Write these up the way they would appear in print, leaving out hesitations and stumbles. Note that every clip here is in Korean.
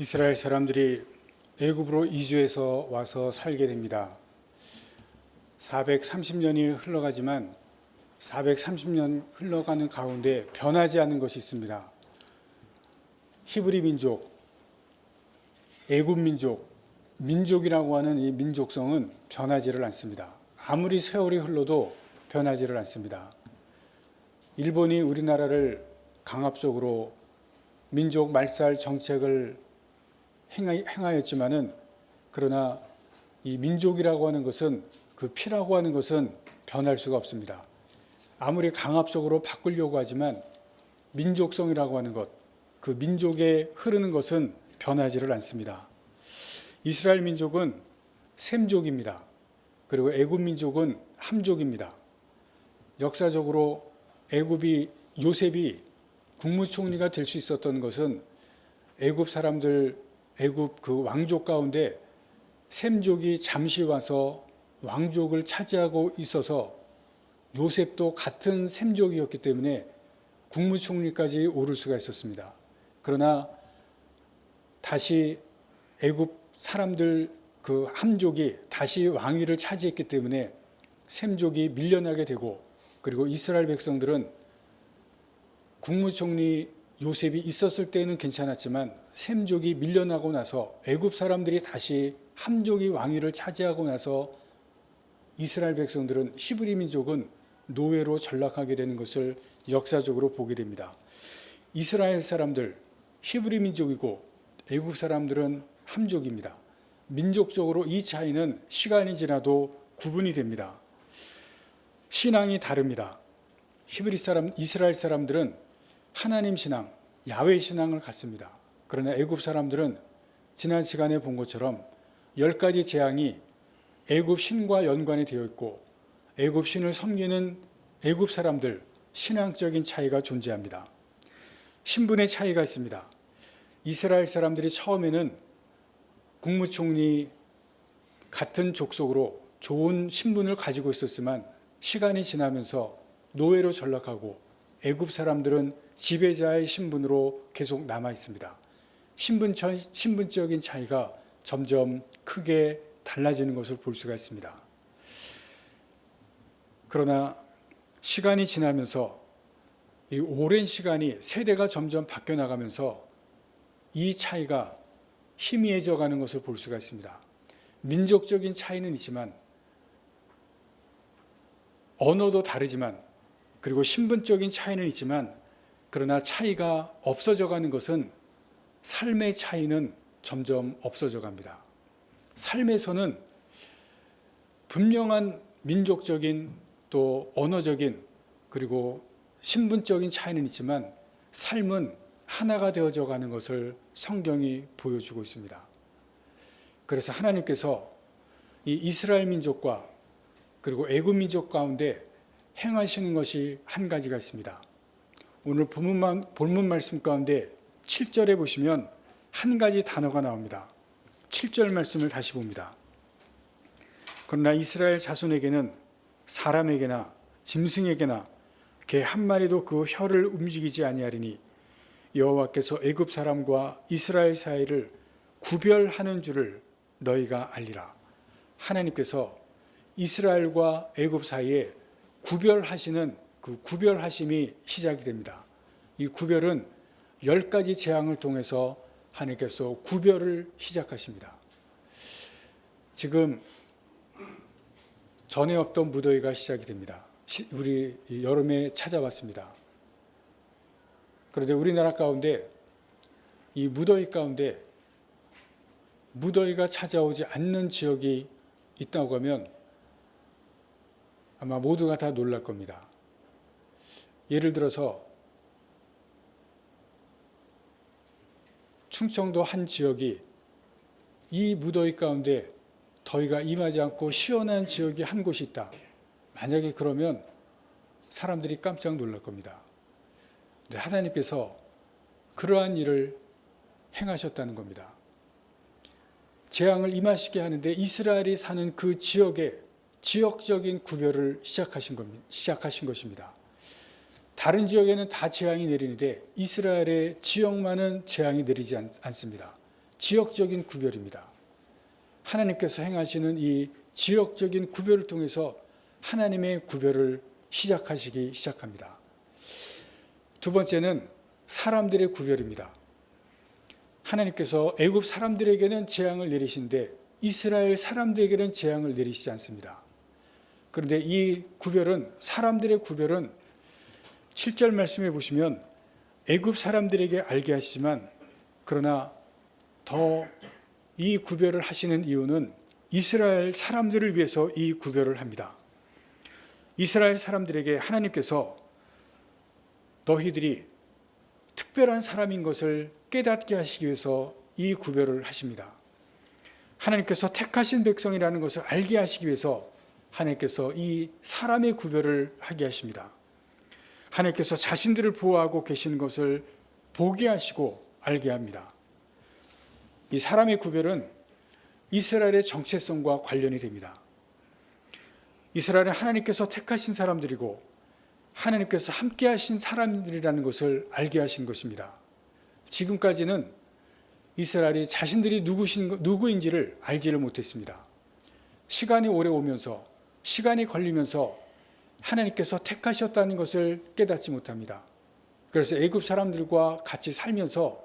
이스라엘 사람들이 애굽으로 이주해서 와서 살게 됩니다. 430년이 흘러가지만 430년 흘러가는 가운데 변하지 않는 것이 있습니다. 히브리 민족, 애굽 민족, 민족이라고 하는 이 민족성은 변하지를 않습니다. 아무리 세월이 흘러도 변하지를 않습니다. 일본이 우리나라를 강압적으로 민족 말살 정책을 행하였지만은, 그러나 이 민족이라고 하는 것은, 그 피라고 하는 것은 변할 수가 없습니다. 아무리 강압적으로 바꾸려고 하지만 민족성이라고 하는 것, 그 민족에 흐르는 것은 변하지를 않습니다. 이스라엘 민족은 셈족입니다. 그리고 애굽 민족은 함족입니다. 역사적으로 요셉이 국무총리가 될 수 있었던 것은 애굽 사람들, 애굽 그 왕족 가운데 셈족이 잠시 와서 왕족을 차지하고 있어서 요셉도 같은 셈족이었기 때문에 국무총리까지 오를 수가 있었습니다. 그러나 다시 애굽 사람들 그 함족이 다시 왕위를 차지했기 때문에 셈족이 밀려나게 되고, 그리고 이스라엘 백성들은 국무총리 요셉이 있었을 때는 괜찮았지만 셈족이 밀려나고 나서 애굽 사람들이 다시 함족이 왕위를 차지하고 나서 이스라엘 백성들은, 히브리 민족은 노예로 전락하게 되는 것을 역사적으로 보게 됩니다. 이스라엘 사람들, 히브리 민족이고 애굽 사람들은 함족입니다. 민족적으로 이 차이는 시간이 지나도 구분이 됩니다. 신앙이 다릅니다. 이스라엘 사람들은 하나님 신앙, 야훼 신앙을 갖습니다. 그러나 애굽 사람들은 지난 시간에 본 것처럼 10가지 재앙이 애굽 신과 연관이 되어 있고, 애굽 신을 섬기는 애굽 사람들, 신앙적인 차이가 존재합니다. 신분의 차이가 있습니다. 이스라엘 사람들이 처음에는 국무총리 같은 족속으로 좋은 신분을 가지고 있었지만 시간이 지나면서 노예로 전락하고, 애굽 사람들은 지배자의 신분으로 계속 남아 있습니다. 신분적인 차이가 점점 크게 달라지는 것을 볼 수가 있습니다. 그러나 시간이 지나면서, 이 오랜 시간이 세대가 점점 바뀌어 나가면서 이 차이가 희미해져 가는 것을 볼 수가 있습니다. 민족적인 차이는 있지만, 언어도 다르지만, 그리고 신분적인 차이는 있지만, 그러나 차이가 없어져 가는 것은, 삶의 차이는 점점 없어져 갑니다. 삶에서는 분명한 민족적인, 또 언어적인, 그리고 신분적인 차이는 있지만 삶은 하나가 되어져 가는 것을 성경이 보여주고 있습니다. 그래서 하나님께서 이 이스라엘 민족과 그리고 애굽 민족 가운데 행하시는 것이 한 가지가 있습니다. 오늘 본문 말씀 가운데 7절에 보시면 한 가지 단어가 나옵니다. 7절 말씀을 다시 봅니다. 그러나 이스라엘 자손에게는 사람에게나 짐승에게나 개 한 마리도 그 혀를 움직이지 아니하리니 여호와께서 애굽 사람과 이스라엘 사이를 구별하는 줄을 너희가 알리라. 하나님께서 이스라엘과 애굽 사이에 구별하시는 그 구별하심이 시작이 됩니다. 이 구별은 10가지 재앙을 통해서 하나님께서 구별을 시작하십니다. 지금 전에 없던 무더위가 시작이 됩니다. 우리 여름에 찾아왔습니다. 그런데 우리나라 가운데 이 무더위 가운데 무더위가 찾아오지 않는 지역이 있다고 하면 아마 모두가 다 놀랄 겁니다. 예를 들어서 충청도 한 지역이 이 무더위 가운데 더위가 임하지 않고 시원한 지역이 한 곳이 있다. 만약에 그러면 사람들이 깜짝 놀랄 겁니다. 근데 하나님께서 그러한 일을 행하셨다는 겁니다. 재앙을 임하시게 하는데 이스라엘이 사는 그 지역에 지역적인 구별을 시작하신 것입니다. 다른 지역에는 다 재앙이 내리는데 이스라엘의 지역만은 재앙이 내리지 않습니다. 지역적인 구별입니다. 하나님께서 행하시는 이 지역적인 구별을 통해서 하나님의 구별을 시작합니다. 두 번째는 사람들의 구별입니다. 하나님께서 애굽 사람들에게는 재앙을 내리시는데 이스라엘 사람들에게는 재앙을 내리시지 않습니다. 그런데 이 구별은, 사람들의 구별은 7절 말씀해 보시면 애굽 사람들에게 알게 하시지만, 그러나 더 이 구별을 하시는 이유는 이스라엘 사람들을 위해서 이 구별을 합니다. 이스라엘 사람들에게 하나님께서 너희들이 특별한 사람인 것을 깨닫게 하시기 위해서 이 구별을 하십니다. 하나님께서 택하신 백성이라는 것을 알게 하시기 위해서 하나님께서 이 사람의 구별을 하게 하십니다. 하나님께서 자신들을 보호하고 계시는 것을 보게 하시고 알게 합니다. 이 사람의 구별은 이스라엘의 정체성과 관련이 됩니다. 이스라엘은 하나님께서 택하신 사람들이고 하나님께서 함께 하신 사람들이라는 것을 알게 하신 것입니다. 지금까지는 이스라엘이 자신들이 누구인지를 알지를 못했습니다. 시간이 오래 오면서, 시간이 걸리면서 하나님께서 택하셨다는 것을 깨닫지 못합니다. 그래서 애굽 사람들과 같이 살면서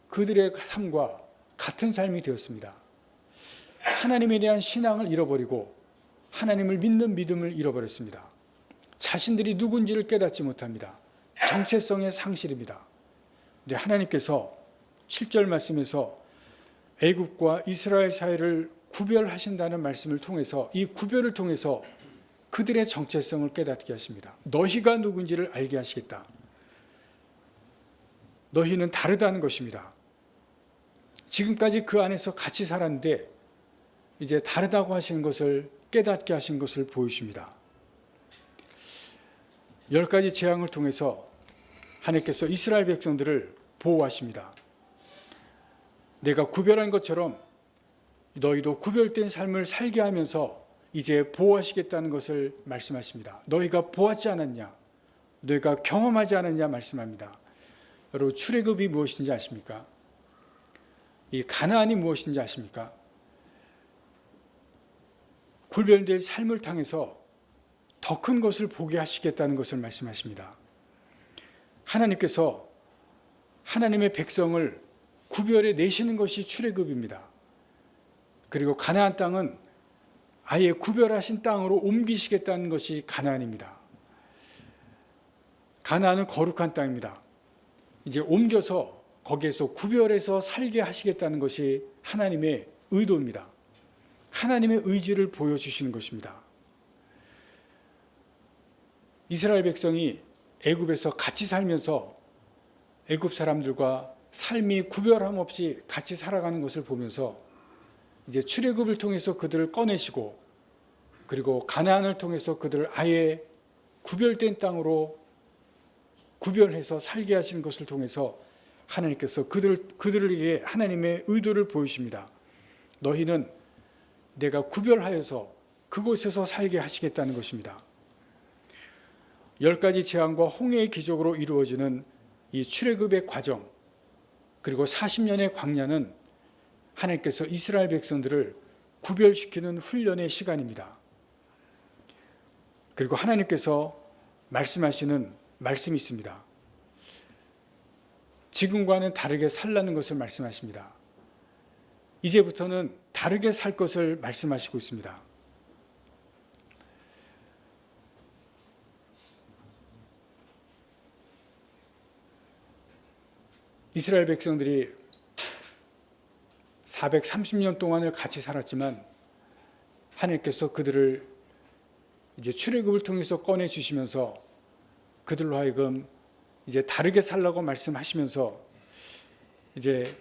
그들의 삶과 같은 삶이 되었습니다. 하나님에 대한 신앙을 잃어버리고 하나님을 믿는 믿음을 잃어버렸습니다. 자신들이 누군지를 깨닫지 못합니다. 정체성의 상실입니다. 근데 하나님께서 7절 말씀에서 애굽과 이스라엘 사이를 구별하신다는 말씀을 통해서, 이 구별을 통해서 그들의 정체성을 깨닫게 하십니다. 너희가 누군지를 알게 하시겠다. 너희는 다르다는 것입니다. 지금까지 그 안에서 같이 살았는데 이제 다르다고 하시는 것을 깨닫게 하신 것을 보여주십니다. 10가지 재앙을 통해서 하나님께서 이스라엘 백성들을 보호하십니다. 내가 구별한 것처럼 너희도 구별된 삶을 살게 하면서 이제 보호하시겠다는 것을 말씀하십니다. 너희가 보았지 않았냐? 너희가 경험하지 않았냐? 말씀합니다. 여러분, 출애굽이 무엇인지 아십니까? 이 가나안이 무엇인지 아십니까? 구별될 삶을 통해서 더 큰 것을 보게 하시겠다는 것을 말씀하십니다. 하나님께서 하나님의 백성을 구별해 내시는 것이 출애굽입니다. 그리고 가나안 땅은 아예 구별하신 땅으로 옮기시겠다는 것이 가나안입니다. 가나안은 거룩한 땅입니다. 이제 옮겨서 거기에서 구별해서 살게 하시겠다는 것이 하나님의 의도입니다. 하나님의 의지를 보여주시는 것입니다. 이스라엘 백성이 애굽에서 같이 살면서 애굽 사람들과 삶이 구별함 없이 같이 살아가는 것을 보면서 이제 출애굽을 통해서 그들을 꺼내시고, 그리고 가나안을 통해서 그들을 아예 구별된 땅으로 구별해서 살게 하시는 것을 통해서 하나님께서 그들에게 하나님의 의도를 보이십니다. 너희는 내가 구별하여서 그곳에서 살게 하시겠다는 것입니다. 10가지 재앙과 홍해의 기적으로 이루어지는 이 출애굽의 과정, 그리고 40년의 광야는 하나님께서 이스라엘 백성들을 구별시키는 훈련의 시간입니다. 그리고 하나님께서 말씀하시는 말씀이 있습니다. 지금과는 다르게 살라는 것을 말씀하십니다. 이제부터는 다르게 살 것을 말씀하시고 있습니다. 이스라엘 백성들이 430년 동안을 같이 살았지만 하나님께서 그들을 이제 출애굽을 통해서 꺼내 주시면서 그들로 하여금 이제 다르게 살라고 말씀하시면서 이제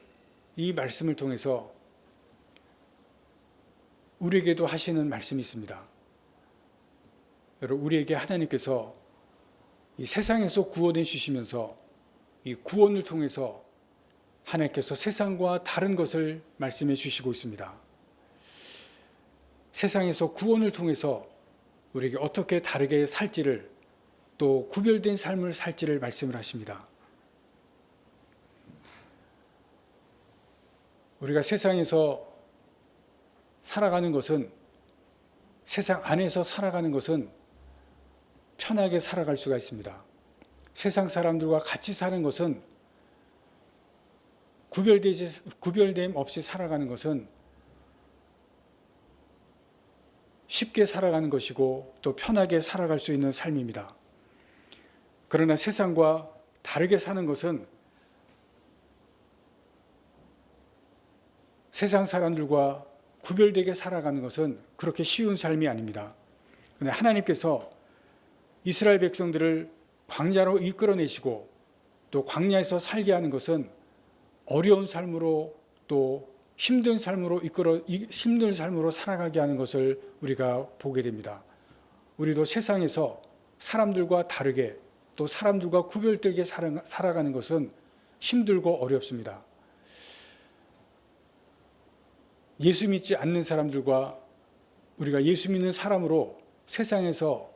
이 말씀을 통해서 우리에게도 하시는 말씀이 있습니다. 여러분, 우리에게 하나님께서 이 세상에서 구원해 주시면서 이 구원을 통해서 하나님께서 세상과 다른 것을 말씀해 주시고 있습니다. 세상에서 구원을 통해서 우리에게 어떻게 다르게 살지를, 또 구별된 삶을 살지를 말씀을 하십니다. 우리가 세상에서 살아가는 것은, 세상 안에서 살아가는 것은 편하게 살아갈 수가 있습니다. 세상 사람들과 같이 사는 것은, 구별됨 없이 살아가는 것은 쉽게 살아가는 것이고 또 편하게 살아갈 수 있는 삶입니다. 그러나 세상과 다르게 사는 것은 세상 사람들과 구별되게 살아가는 것은 그렇게 쉬운 삶이 아닙니다. 그런데 하나님께서 이스라엘 백성들을 광야로 이끌어내시고 또 광야에서 살게 하는 것은 어려운 삶으로 또 힘든 삶으로 살아가게 하는 것을 우리가 보게 됩니다. 우리도 세상에서 사람들과 다르게 또 사람들과 구별되게 살아가는 것은 힘들고 어렵습니다. 예수 믿지 않는 사람들과 우리가 예수 믿는 사람으로 세상에서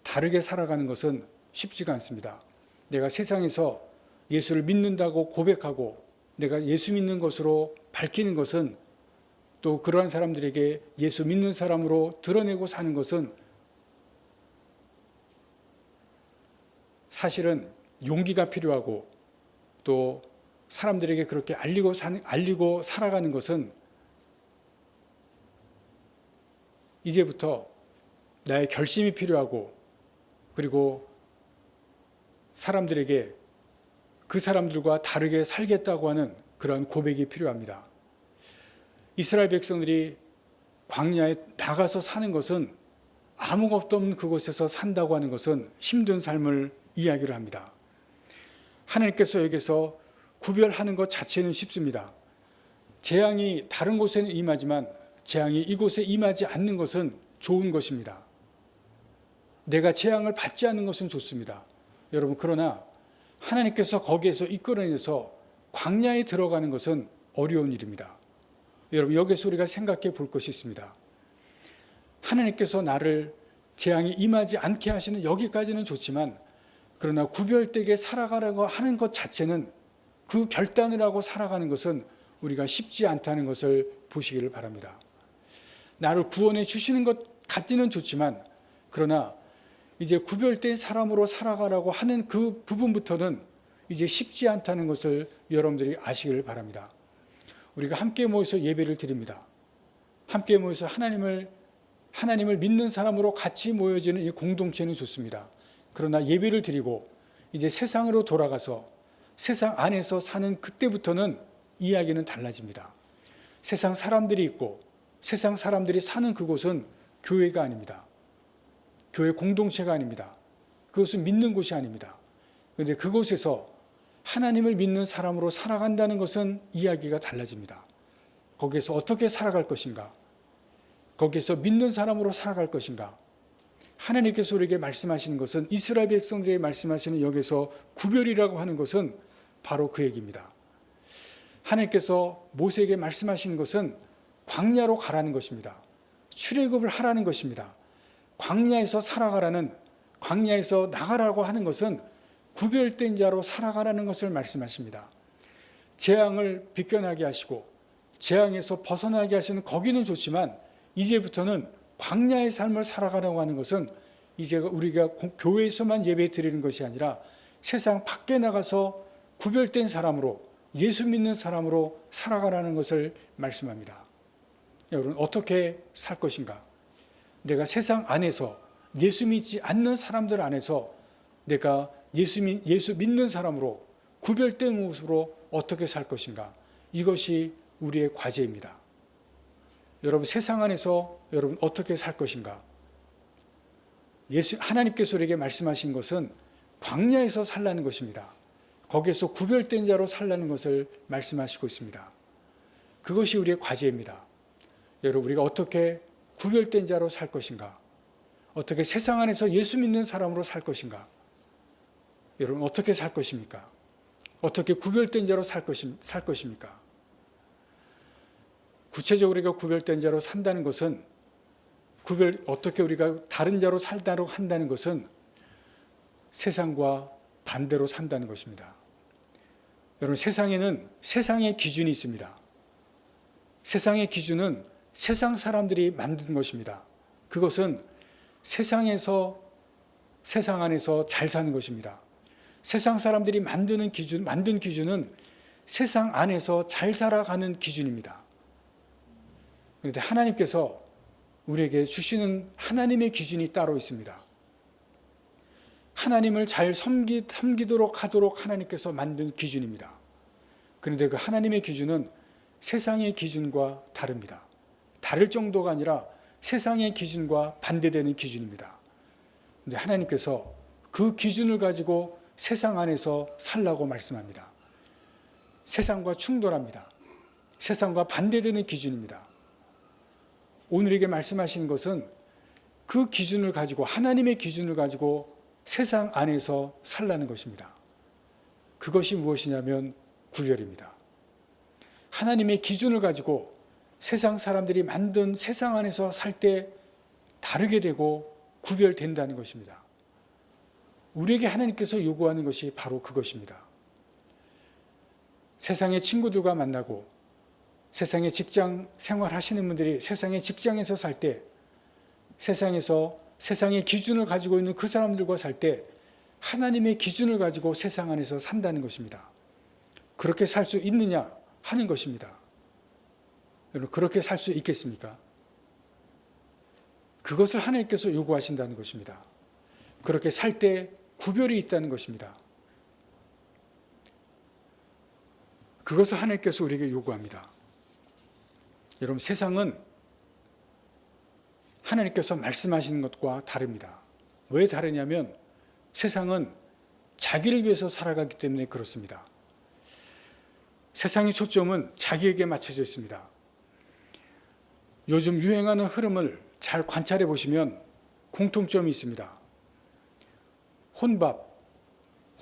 다르게 살아가는 것은 쉽지가 않습니다. 내가 세상에서 예수를 믿는다고 고백하고 내가 예수 믿는 것으로 밝히는 것은, 또 그러한 사람들에게 예수 믿는 사람으로 드러내고 사는 것은 사실은 용기가 필요하고 또 사람들에게 그렇게 알리고 살아가는 것은 이제부터 나의 결심이 필요하고, 그리고 사람들에게 그 사람들과 다르게 살겠다고 하는 그런 고백이 필요합니다. 이스라엘 백성들이 광야에 나가서 사는 것은, 아무것도 없는 그곳에서 산다고 하는 것은 힘든 삶을 이야기를 합니다. 하나님께서 여기서 구별하는 것 자체는 쉽습니다. 재앙이 다른 곳에는 임하지만 재앙이 이곳에 임하지 않는 것은 좋은 것입니다. 내가 재앙을 받지 않는 것은 좋습니다. 여러분, 그러나 하나님께서 거기에서 이끌어내서 광야에 들어가는 것은 어려운 일입니다. 여러분, 여기서 우리가 생각해 볼 것이 있습니다. 하나님께서 나를 재앙이 임하지 않게 하시는 여기까지는 좋지만, 그러나 구별되게 살아가라고 하는 것 자체는, 그 결단을 하고 살아가는 것은 우리가 쉽지 않다는 것을 보시기를 바랍니다. 나를 구원해 주시는 것 같지는 좋지만, 그러나 이제 구별된 사람으로 살아가라고 하는 그 부분부터는 이제 쉽지 않다는 것을 여러분들이 아시기를 바랍니다. 우리가 함께 모여서 예배를 드립니다. 함께 모여서 하나님을 믿는 사람으로 같이 모여지는 이 공동체는 좋습니다. 그러나 예배를 드리고 이제 세상으로 돌아가서 세상 안에서 사는 그때부터는 이야기는 달라집니다. 세상 사람들이 있고 세상 사람들이 사는 그곳은 교회가 아닙니다. 교회 공동체가 아닙니다. 그것은 믿는 곳이 아닙니다. 그런데 그곳에서 하나님을 믿는 사람으로 살아간다는 것은 이야기가 달라집니다. 거기에서 어떻게 살아갈 것인가? 거기에서 믿는 사람으로 살아갈 것인가? 하나님께서 우리에게 말씀하시는 것은, 이스라엘 백성들에게 말씀하시는 여기서 구별이라고 하는 것은 바로 그 얘기입니다. 하나님께서 모세에게 말씀하시는 것은 광야로 가라는 것입니다. 출애굽을 하라는 것입니다. 광야에서 살아가라는, 광야에서 나가라고 하는 것은 구별된 자로 살아가라는 것을 말씀하십니다. 재앙을 비껴나게 하시고 재앙에서 벗어나게 하시는 거기는 좋지만, 이제부터는 광야의 삶을 살아가라고 하는 것은 이제 우리가 교회에서만 예배 드리는 것이 아니라 세상 밖에 나가서 구별된 사람으로, 예수 믿는 사람으로 살아가라는 것을 말씀합니다. 여러분, 어떻게 살 것인가? 내가 세상 안에서, 예수 믿지 않는 사람들 안에서 내가 예수 믿는 사람으로, 구별된 모습으로 어떻게 살 것인가? 이것이 우리의 과제입니다. 여러분, 세상 안에서 여러분 어떻게 살 것인가? 하나님께서 우리에게 말씀하신 것은 광야에서 살라는 것입니다. 거기에서 구별된 자로 살라는 것을 말씀하시고 있습니다. 그것이 우리의 과제입니다. 여러분, 우리가 어떻게 구별된 자로 살 것인가? 어떻게 세상 안에서 예수 믿는 사람으로 살 것인가? 여러분, 어떻게 살 것입니까? 어떻게 구별된 자로 살 것입니까? 구체적으로 우리가 구별된 자로 산다는 것은, 어떻게 우리가 다른 자로 살다고 한다는 것은 세상과 반대로 산다는 것입니다. 여러분, 세상에는 세상의 기준이 있습니다. 세상의 기준은 세상 사람들이 만든 것입니다. 그것은 세상에서, 세상 안에서 잘 사는 것입니다. 세상 사람들이 만든 기준은 세상 안에서 잘 살아가는 기준입니다. 그런데 하나님께서 우리에게 주시는 하나님의 기준이 따로 있습니다. 하나님을 잘 섬기도록 하도록 하나님께서 만든 기준입니다. 그런데 그 하나님의 기준은 세상의 기준과 다릅니다. 다를 정도가 아니라 세상의 기준과 반대되는 기준입니다. 그런데 하나님께서 그 기준을 가지고 세상 안에서 살라고 말씀합니다. 세상과 충돌합니다. 세상과 반대되는 기준입니다. 오늘에게 말씀하시는 것은 그 기준을 가지고, 하나님의 기준을 가지고 세상 안에서 살라는 것입니다. 그것이 무엇이냐면 구별입니다. 하나님의 기준을 가지고 세상 사람들이 만든 세상 안에서 살 때 다르게 되고 구별된다는 것입니다. 우리에게 하나님께서 요구하는 것이 바로 그것입니다. 세상의 친구들과 만나고 세상의 직장 생활하시는 분들이 세상의 직장에서 살 때, 세상에서 세상의 기준을 가지고 있는 그 사람들과 살 때 하나님의 기준을 가지고 세상 안에서 산다는 것입니다. 그렇게 살 수 있느냐 하는 것입니다. 여러분, 그렇게 살 수 있겠습니까? 그것을 하나님께서 요구하신다는 것입니다. 그렇게 살 때 구별이 있다는 것입니다. 그것을 하나님께서 우리에게 요구합니다. 여러분, 세상은 하나님께서 말씀하시는 것과 다릅니다. 왜 다르냐면 세상은 자기를 위해서 살아가기 때문에 그렇습니다. 세상의 초점은 자기에게 맞춰져 있습니다. 요즘 유행하는 흐름을 잘 관찰해 보시면 공통점이 있습니다. 혼밥,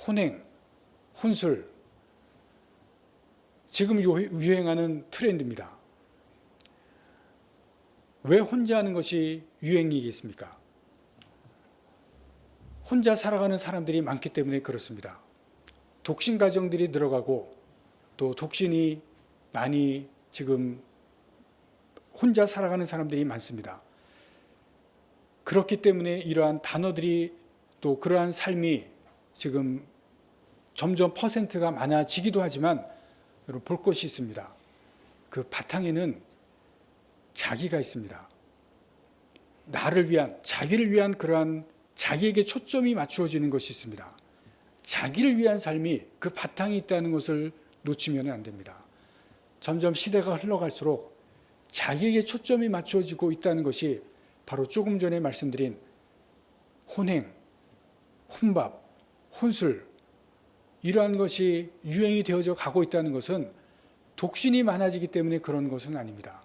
혼행, 혼술, 지금 유행하는 트렌드입니다. 왜 혼자 하는 것이 유행이겠습니까? 혼자 살아가는 사람들이 많기 때문에 그렇습니다. 독신 가정들이 늘어가고 또 독신이 많이 지금 혼자 살아가는 사람들이 많습니다. 그렇기 때문에 이러한 단어들이, 또 그러한 삶이 지금 점점 퍼센트가 많아지기도 하지만 여러분, 볼 것이 있습니다. 그 바탕에는 자기가 있습니다. 나를 위한, 자기를 위한 그러한 자기에게 초점이 맞추어지는 것이 있습니다. 자기를 위한 삶이 그 바탕이 있다는 것을 놓치면 안 됩니다. 점점 시대가 흘러갈수록 자기에게 초점이 맞추어지고 있다는 것이 바로 조금 전에 말씀드린 혼행, 혼밥, 혼술, 이러한 것이 유행이 되어져 가고 있다는 것은 독신이 많아지기 때문에 그런 것은 아닙니다.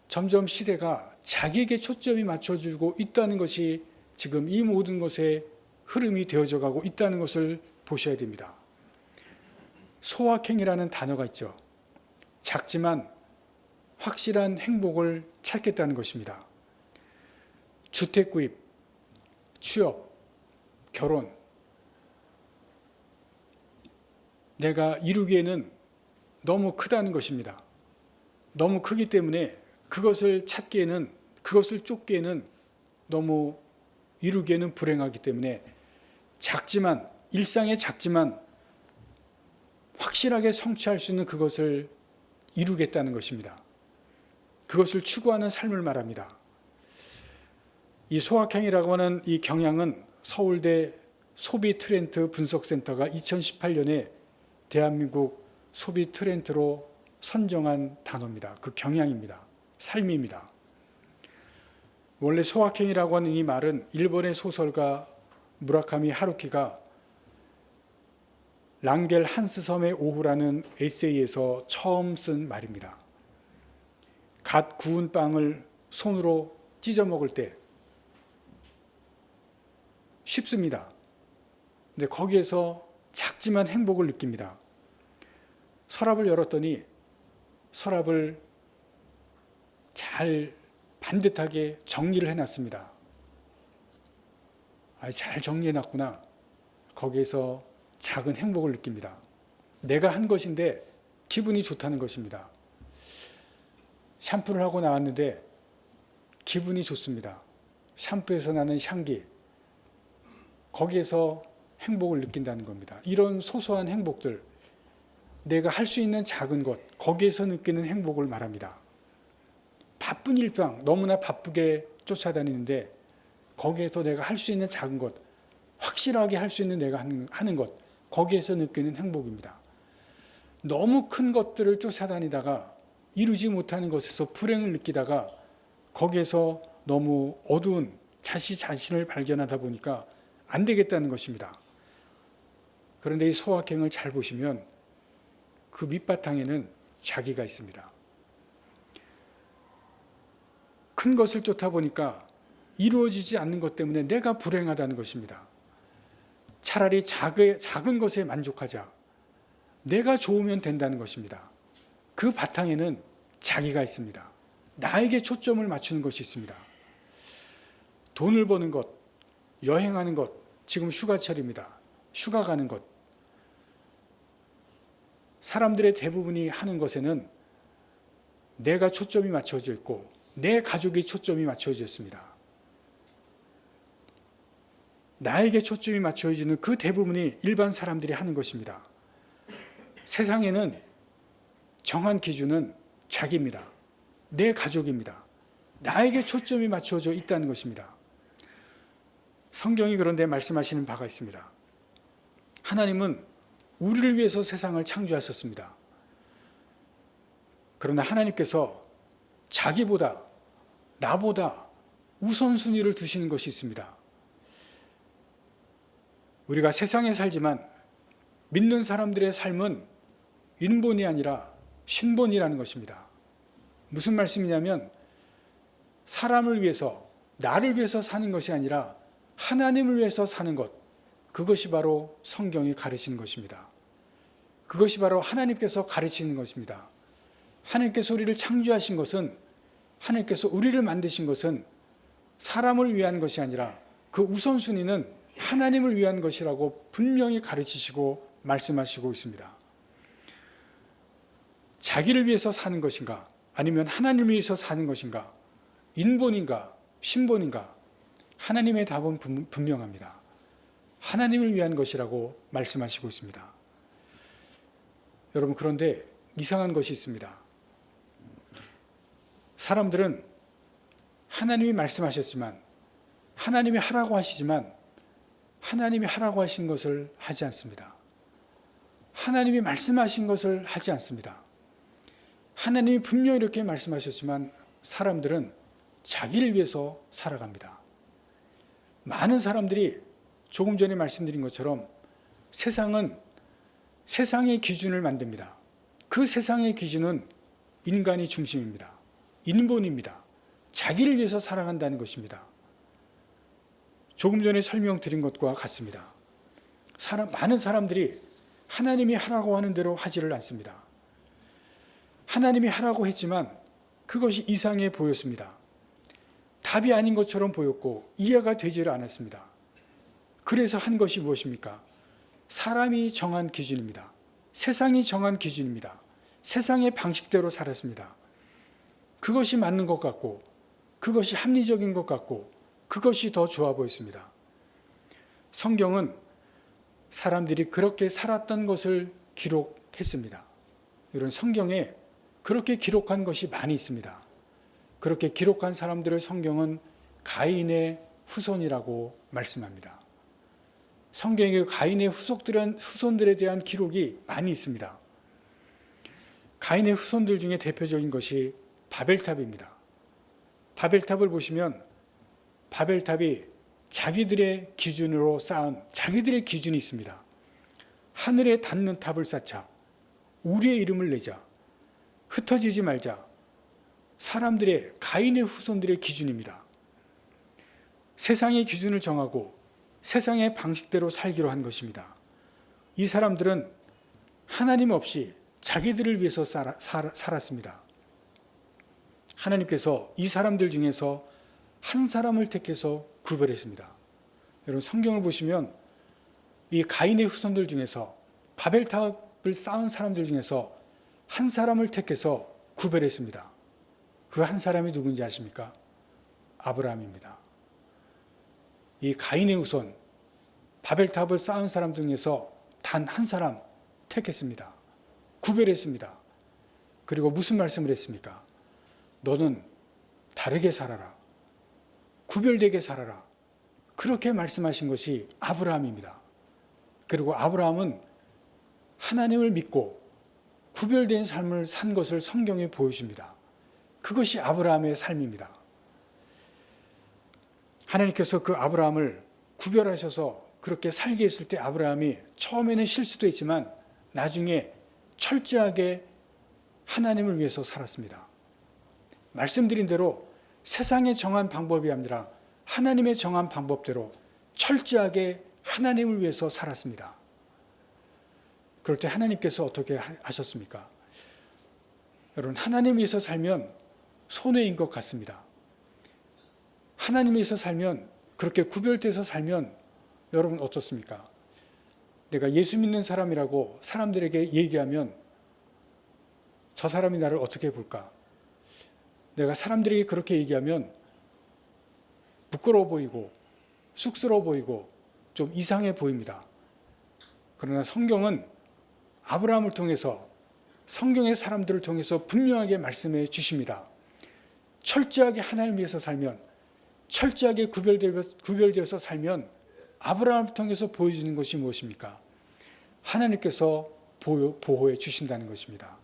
점점 시대가 자기에게 초점이 맞춰지고 있다는 것이 지금 이 모든 것의 흐름이 되어져 가고 있다는 것을 보셔야 됩니다. 소확행이라는 단어가 있죠. 작지만 확실한 행복을 찾겠다는 것입니다. 주택 구입, 취업, 결혼, 내가 이루기에는 너무 크다는 것입니다. 너무 크기 때문에 그것을 찾기에는, 그것을 쫓기에는 너무 이루기에는 불행하기 때문에 작지만, 일상에 작지만 확실하게 성취할 수 있는 그것을 이루겠다는 것입니다. 그것을 추구하는 삶을 말합니다. 이 소확행이라고 하는 이 경향은 서울대 소비 트렌드 분석센터가 2018년에 대한민국 소비 트렌드로 선정한 단어입니다. 그 경향입니다. 삶입니다. 원래 소확행이라고 하는 이 말은 일본의 소설가 무라카미 하루키가 랑겔 한스섬의 오후라는 에세이에서 처음 쓴 말입니다. 갓 구운 빵을 손으로 찢어 먹을 때 쉽습니다. 근데 거기에서 작지만 행복을 느낍니다. 서랍을 열었더니 서랍을 잘 반듯하게 정리를 해놨습니다. 잘 정리해놨구나. 거기에서 작은 행복을 느낍니다. 내가 한 것인데 기분이 좋다는 것입니다. 샴푸를 하고 나왔는데 기분이 좋습니다. 샴푸에서 나는 향기, 거기에서 행복을 느낀다는 겁니다. 이런 소소한 행복들, 내가 할 수 있는 작은 것, 거기에서 느끼는 행복을 말합니다. 바쁜 일상, 너무나 바쁘게 쫓아다니는데 거기에서 내가 할 수 있는 작은 것, 확실하게 할 수 있는 내가 하는 것, 거기에서 느끼는 행복입니다. 너무 큰 것들을 쫓아다니다가 이루지 못하는 것에서 불행을 느끼다가 거기에서 너무 어두운 자신을 발견하다 보니까 안 되겠다는 것입니다. 그런데 이 소확행을 잘 보시면 그 밑바탕에는 자기가 있습니다. 큰 것을 쫓다 보니까 이루어지지 않는 것 때문에 내가 불행하다는 것입니다. 차라리 작은 것에 만족하자. 내가 좋으면 된다는 것입니다. 그 바탕에는 자기가 있습니다. 나에게 초점을 맞추는 것이 있습니다. 돈을 버는 것, 여행하는 것, 지금 휴가철입니다. 휴가 가는 것. 사람들의 대부분이 하는 것에는 내가 초점이 맞춰져 있고 내 가족이 초점이 맞춰져 있습니다. 나에게 초점이 맞춰지는 그 대부분이 일반 사람들이 하는 것입니다. 세상에는 정한 기준은 자기입니다. 내 가족입니다. 나에게 초점이 맞춰져 있다는 것입니다. 성경이 그런데 말씀하시는 바가 있습니다. 하나님은 우리를 위해서 세상을 창조하셨습니다. 그러나 하나님께서 자기보다 나보다 우선순위를 두시는 것이 있습니다. 우리가 세상에 살지만 믿는 사람들의 삶은 인본이 아니라 신본이라는 것입니다. 무슨 말씀이냐면 사람을 위해서, 나를 위해서 사는 것이 아니라 하나님을 위해서 사는 것, 그것이 바로 성경이 가르치는 것입니다. 그것이 바로 하나님께서 가르치는 것입니다. 하나님께서 우리를 창조하신 것은, 하나님께서 우리를 만드신 것은 사람을 위한 것이 아니라 그 우선순위는 하나님을 위한 것이라고 분명히 가르치시고 말씀하시고 있습니다. 자기를 위해서 사는 것인가, 아니면 하나님을 위해서 사는 것인가, 인본인가 신본인가, 하나님의 답은 분명합니다. 하나님을 위한 것이라고 말씀하시고 있습니다. 여러분, 그런데 이상한 것이 있습니다. 사람들은 하나님이 말씀하셨지만, 하나님이 하라고 하시지만 하나님이 하라고 하신 것을 하지 않습니다. 하나님이 말씀하신 것을 하지 않습니다. 하나님이 분명히 이렇게 말씀하셨지만 사람들은 자기를 위해서 살아갑니다. 많은 사람들이 조금 전에 말씀드린 것처럼 세상은 세상의 기준을 만듭니다. 그 세상의 기준은 인간이 중심입니다. 인본입니다. 자기를 위해서 살아간다는 것입니다. 조금 전에 설명드린 것과 같습니다. 많은 사람들이 하나님이 하라고 하는 대로 하지를 않습니다. 하나님이 하라고 했지만 그것이 이상해 보였습니다. 답이 아닌 것처럼 보였고 이해가 되지를 않았습니다. 그래서 한 것이 무엇입니까? 사람이 정한 기준입니다. 세상이 정한 기준입니다. 세상의 방식대로 살았습니다. 그것이 맞는 것 같고 그것이 합리적인 것 같고 그것이 더 좋아 보였습니다. 성경은 사람들이 그렇게 살았던 것을 기록했습니다. 이런 성경에 그렇게 기록한 것이 많이 있습니다. 그렇게 기록한 사람들을 성경은 가인의 후손이라고 말씀합니다. 성경에 가인의 후손들에 대한 기록이 많이 있습니다. 가인의 후손들 중에 대표적인 것이 바벨탑입니다. 바벨탑을 보시면 바벨탑이 자기들의 기준으로 쌓은 자기들의 기준이 있습니다. 하늘에 닿는 탑을 쌓자, 우리의 이름을 내자, 흩어지지 말자, 사람들의 가인의 후손들의 기준입니다. 세상의 기준을 정하고 세상의 방식대로 살기로 한 것입니다. 이 사람들은 하나님 없이 자기들을 위해서 살았습니다. 하나님께서 이 사람들 중에서 한 사람을 택해서 구별했습니다. 여러분, 성경을 보시면 이 가인의 후손들 중에서 바벨탑을 쌓은 사람들 중에서 한 사람을 택해서 구별했습니다. 그 한 사람이 누군지 아십니까? 아브라함입니다. 이 가인의 후손, 바벨탑을 쌓은 사람 중에서 단 한 사람 택했습니다. 구별했습니다. 그리고 무슨 말씀을 했습니까? 너는 다르게 살아라. 구별되게 살아라. 그렇게 말씀하신 것이 아브라함입니다. 그리고 아브라함은 하나님을 믿고 구별된 삶을 산 것을 성경에 보여줍니다. 그것이 아브라함의 삶입니다. 하나님께서 그 아브라함을 구별하셔서 그렇게 살게 했을 때 아브라함이 처음에는 실수도 했지만 나중에 철저하게 하나님을 위해서 살았습니다. 말씀드린 대로 세상에 정한 방법이 아니라 하나님의 정한 방법대로 철저하게 하나님을 위해서 살았습니다. 그럴 때 하나님께서 어떻게 하셨습니까? 여러분, 하나님 위해서 살면 손해인 것 같습니다. 하나님 위해서 살면, 그렇게 구별돼서 살면 여러분 어떻습니까? 내가 예수 믿는 사람이라고 사람들에게 얘기하면 저 사람이 나를 어떻게 볼까? 내가 사람들에게 그렇게 얘기하면 부끄러워 보이고 쑥스러워 보이고 좀 이상해 보입니다. 그러나 성경은 아브라함을 통해서, 성경의 사람들을 통해서 분명하게 말씀해 주십니다. 철저하게 하나님을 위해서 살면, 철저하게 구별되어서 살면 아브라함을 통해서 보여주는 것이 무엇입니까? 하나님께서 보호해 주신다는 것입니다.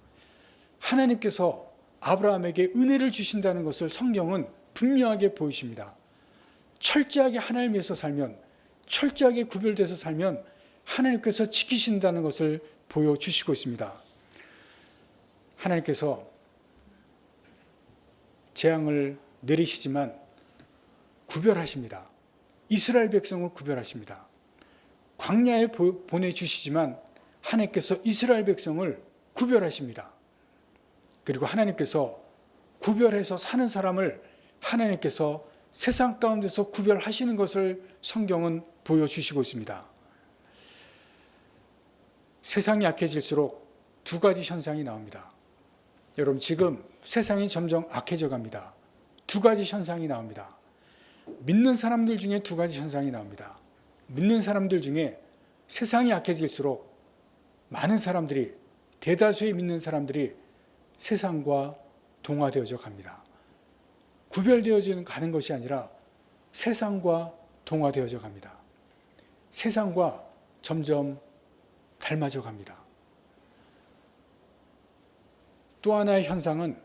하나님께서 아브라함에게 은혜를 주신다는 것을 성경은 분명하게 보이십니다. 철저하게 하나님을 위해서 살면, 철저하게 구별돼서 살면 하나님께서 지키신다는 것을 보여주시고 있습니다. 하나님께서 재앙을 내리시지만 구별하십니다. 이스라엘 백성을 구별하십니다. 광야에 보내주시지만 하나님께서 이스라엘 백성을 구별하십니다. 그리고 하나님께서 구별해서 사는 사람을 하나님께서 세상 가운데서 구별하시는 것을 성경은 보여주시고 있습니다. 세상이 약해질수록 두 가지 현상이 나옵니다. 여러분, 지금 세상이 점점 악해져 갑니다. 두 가지 현상이 나옵니다. 믿는 사람들 중에 두 가지 현상이 나옵니다. 믿는 사람들 중에 세상이 약해질수록 많은 사람들이, 대다수의 믿는 사람들이 세상과 동화되어져 갑니다. 구별되어져 가는 것이 아니라 세상과 동화되어져 갑니다. 세상과 점점 닮아져 갑니다. 또 하나의 현상은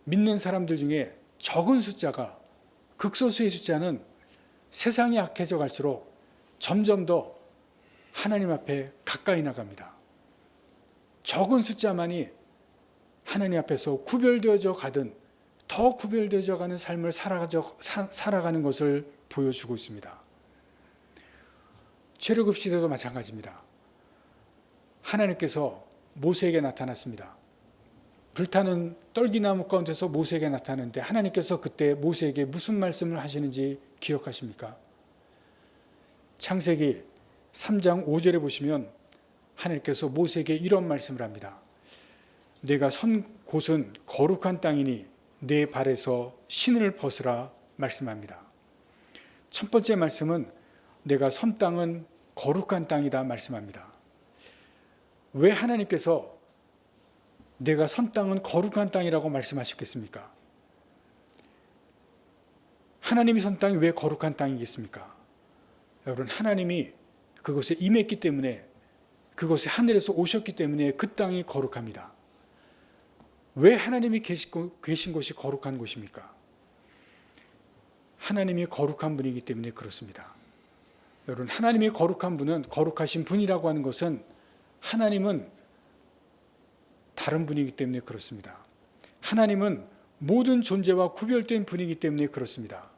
믿는 사람들 중에 적은 숫자가, 극소수의 숫자는 세상이 약해져 갈수록 점점 더 하나님 앞에 가까이 나갑니다. 적은 숫자만이 하나님 앞에서 구별되어져 가든 더 구별되어져 가는 삶을 살아가는 것을 보여주고 있습니다. 출애굽 시대도 마찬가지입니다. 하나님께서 모세에게 나타났습니다. 불타는 떨기나무 가운데서 모세에게 나타났는데 하나님께서 그때 모세에게 무슨 말씀을 하시는지 기억하십니까? 창세기 3장 5절에 보시면 하나님께서 모세에게 이런 말씀을 합니다. 내가 선 곳은 거룩한 땅이니 내 발에서 신을 벗으라 말씀합니다. 첫 번째 말씀은 내가 선 땅은 거룩한 땅이다 말씀합니다. 왜 하나님께서 내가 선 땅은 거룩한 땅이라고 말씀하셨겠습니까? 하나님이 선 땅이 왜 거룩한 땅이겠습니까? 여러분, 하나님이 그곳에 임했기 때문에, 그곳에 하늘에서 오셨기 때문에 그 땅이 거룩합니다. 왜 하나님이 계신 곳이 거룩한 곳입니까? 하나님이 거룩한 분이기 때문에 그렇습니다. 여러분, 하나님이 거룩한 분은, 거룩하신 분이라고 하는 것은 하나님은 다른 분이기 때문에 그렇습니다. 하나님은 모든 존재와 구별된 분이기 때문에 그렇습니다.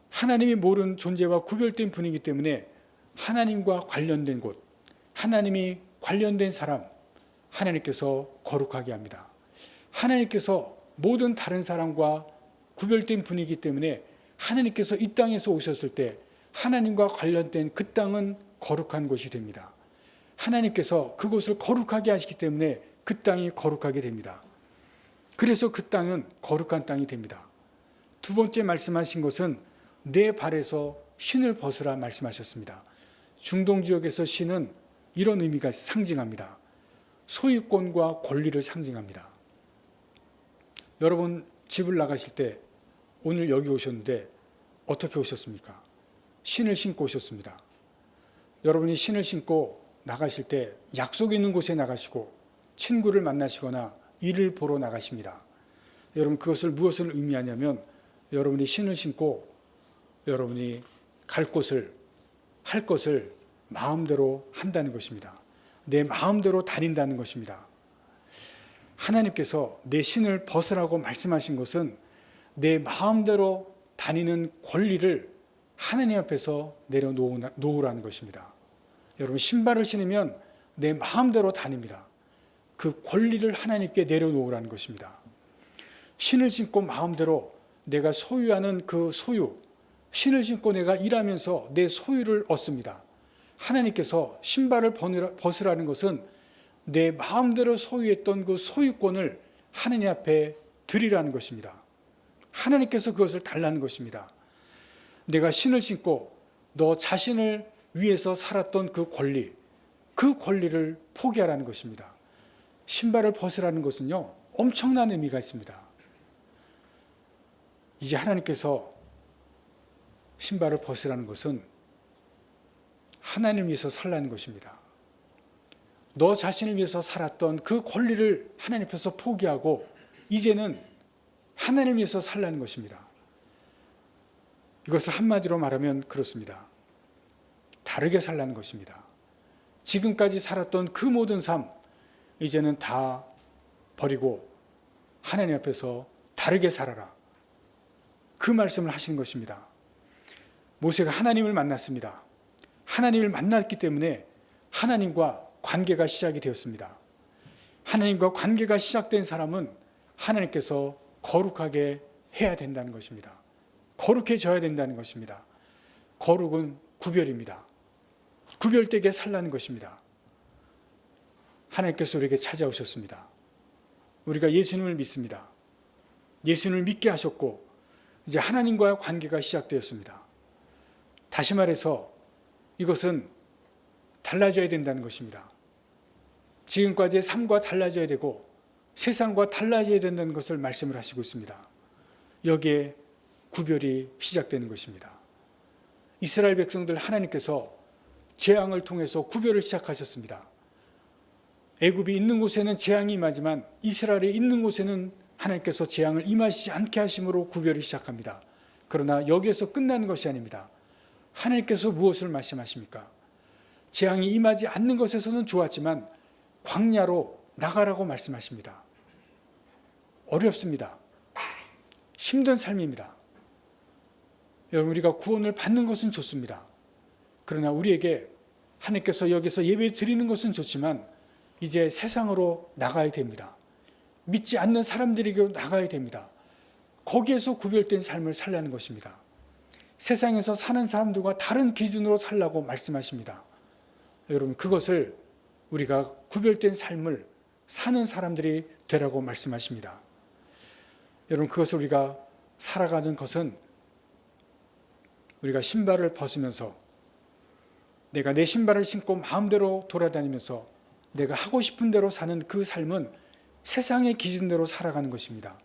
하나님이 모든 존재와 구별된 분이기 때문에 하나님과 관련된 곳, 하나님이 관련된 사람, 하나님께서 거룩하게 합니다. 하나님께서 모든 다른 사람과 구별된 분이기 때문에 하나님께서 이 땅에서 오셨을 때 하나님과 관련된 그 땅은 거룩한 곳이 됩니다. 하나님께서 그곳을 거룩하게 하시기 때문에 그 땅이 거룩하게 됩니다. 그래서 그 땅은 거룩한 땅이 됩니다. 두 번째 말씀하신 것은 내 발에서 신을 벗으라 말씀하셨습니다. 중동 지역에서 신은 이런 의미가 상징합니다. 소유권과 권리를 상징합니다. 여러분 집을 나가실 때 오늘 여기 오셨는데 어떻게 오셨습니까? 신을 신고 오셨습니다. 여러분이 신을 신고 나가실 때 약속 있는 곳에 나가시고 친구를 만나시거나 일을 보러 나가십니다. 여러분 그것을 무엇을 의미하냐면 여러분이 신을 신고 여러분이 갈 곳을 할 것을 마음대로 한다는 것입니다. 내 마음대로 다닌다는 것입니다. 하나님께서 내 신을 벗으라고 말씀하신 것은 내 마음대로 다니는 권리를 하나님 앞에서 내려놓으라는 것입니다. 여러분 신발을 신으면 내 마음대로 다닙니다. 그 권리를 하나님께 내려놓으라는 것입니다. 신을 신고 마음대로 내가 소유하는 그 소유, 신을 신고 내가 일하면서 내 소유를 얻습니다. 하나님께서 신발을 벗으라는 것은 내 마음대로 소유했던 그 소유권을 하나님 앞에 드리라는 것입니다. 하나님께서 그것을 달라는 것입니다. 내가 신을 신고 너 자신을 위해서 살았던 그 권리를 포기하라는 것입니다. 신발을 벗으라는 것은요, 엄청난 의미가 있습니다. 이제 하나님께서 신발을 벗으라는 것은 하나님을 위해서 살라는 것입니다. 너 자신을 위해서 살았던 그 권리를 하나님 앞에서 포기하고 이제는 하나님을 위해서 살라는 것입니다. 이것을 한마디로 말하면 그렇습니다. 다르게 살라는 것입니다. 지금까지 살았던 그 모든 삶 이제는 다 버리고 하나님 앞에서 다르게 살아라. 그 말씀을 하시는 것입니다. 모세가 하나님을 만났습니다. 하나님을 만났기 때문에 하나님과 관계가 시작이 되었습니다. 하나님과 관계가 시작된 사람은 하나님께서 거룩하게 해야 된다는 것입니다. 거룩해져야 된다는 것입니다. 거룩은 구별입니다. 구별되게 살라는 것입니다. 하나님께서 우리에게 찾아오셨습니다. 우리가 예수님을 믿습니다. 예수님을 믿게 하셨고 이제 하나님과의 관계가 시작되었습니다. 다시 말해서 이것은 달라져야 된다는 것입니다. 지금까지의 삶과 달라져야 되고 세상과 달라져야 된다는 것을 말씀을 하시고 있습니다. 여기에 구별이 시작되는 것입니다. 이스라엘 백성들 하나님께서 재앙을 통해서 구별을 시작하셨습니다. 애굽이 있는 곳에는 재앙이 임하지만 이스라엘이 있는 곳에는 하나님께서 재앙을 임하시지 않게 하심으로 구별이 시작합니다. 그러나 여기에서 끝나는 것이 아닙니다. 하나님께서 무엇을 말씀하십니까? 재앙이 임하지 않는 것에서는 좋았지만 광야로 나가라고 말씀하십니다. 어렵습니다. 힘든 삶입니다. 여러분 우리가 구원을 받는 것은 좋습니다. 그러나 우리에게 하나님께서 여기서 예배 드리는 것은 좋지만 이제 세상으로 나가야 됩니다. 믿지 않는 사람들에게 나가야 됩니다. 거기에서 구별된 삶을 살라는 것입니다. 세상에서 사는 사람들과 다른 기준으로 살라고 말씀하십니다. 여러분 그것을 우리가 구별된 삶을 사는 사람들이 되라고 말씀하십니다. 여러분 그것을 우리가 살아가는 것은 우리가 신발을 벗으면서 내가 내 신발을 신고 마음대로 돌아다니면서 내가 하고 싶은 대로 사는 그 삶은 세상의 기준대로 살아가는 것입니다.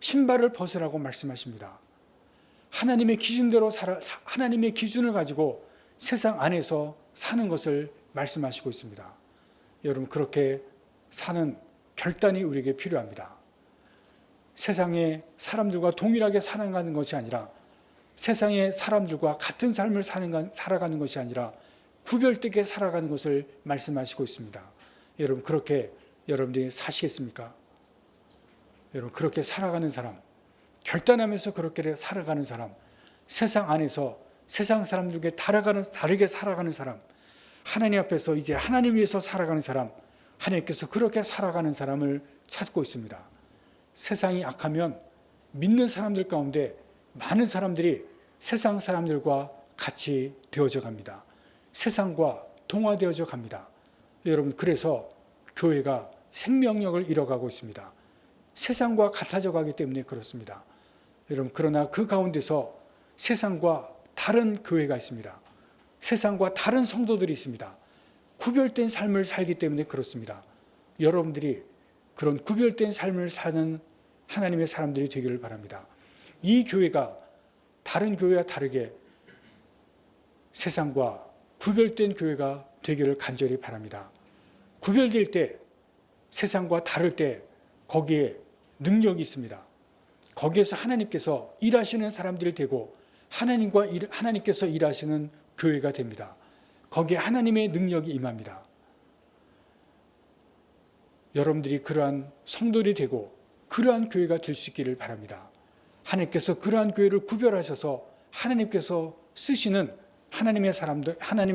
신발을 벗으라고 말씀하십니다. 하나님의 기준대로 하나님의 기준을 가지고 세상 안에서 사는 것을 말씀하시고 있습니다. 여러분 그렇게 사는 결단이 우리에게 필요합니다. 세상의 사람들과 동일하게 살아가는 것이 아니라 세상의 사람들과 같은 삶을 살아가는 것이 아니라 구별되게 살아가는 것을 말씀하시고 있습니다. 여러분 그렇게 여러분들이 사시겠습니까? 여러분 그렇게 살아가는 사람, 결단하면서 그렇게 살아가는 사람, 세상 안에서 세상 사람들에게 다르게 살아가는 사람, 하나님 앞에서 이제 하나님 위해서 살아가는 사람, 하나님께서 그렇게 살아가는 사람을 찾고 있습니다. 세상이 악하면 믿는 사람들 가운데 많은 사람들이 세상 사람들과 같이 되어져 갑니다. 세상과 동화되어져 갑니다. 여러분 그래서 교회가 생명력을 잃어가고 있습니다. 세상과 같아져 가기 때문에 그렇습니다. 여러분, 그러나 그 가운데서 세상과 다른 교회가 있습니다. 세상과 다른 성도들이 있습니다. 구별된 삶을 살기 때문에 그렇습니다. 여러분들이 그런 구별된 삶을 사는 하나님의 사람들이 되기를 바랍니다. 이 교회가 다른 교회와 다르게 세상과 구별된 교회가 되기를 간절히 바랍니다. 구별될 때, 세상과 다를 때 거기에 능력이 있습니다. 거기에서 하나님께서 일하시는 사람들이 되고 하나님께서 일하시는 교회가 됩니다. 거기에 하나님의 능력이 임합니다. 여러분들이 그러한 성도들이 되고 그러한 교회가 될 수 있기를 바랍니다. 하나님께서 그러한 교회를 구별하셔서 하나님께서 쓰시는 하나님의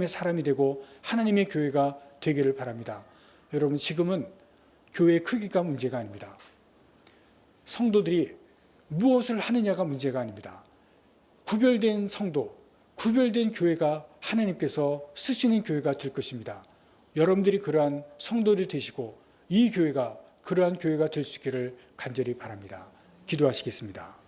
사람이 되고 하나님의 교회가 되기를 바랍니다. 여러분, 지금은 교회의 크기가 문제가 아닙니다. 성도들이 무엇을 하느냐가 문제가 아닙니다. 구별된 성도, 구별된 교회가 하나님께서 쓰시는 교회가 될 것입니다. 여러분들이 그러한 성도들이 되시고 이 교회가 그러한 교회가 될 수 있기를 간절히 바랍니다. 기도하시겠습니다.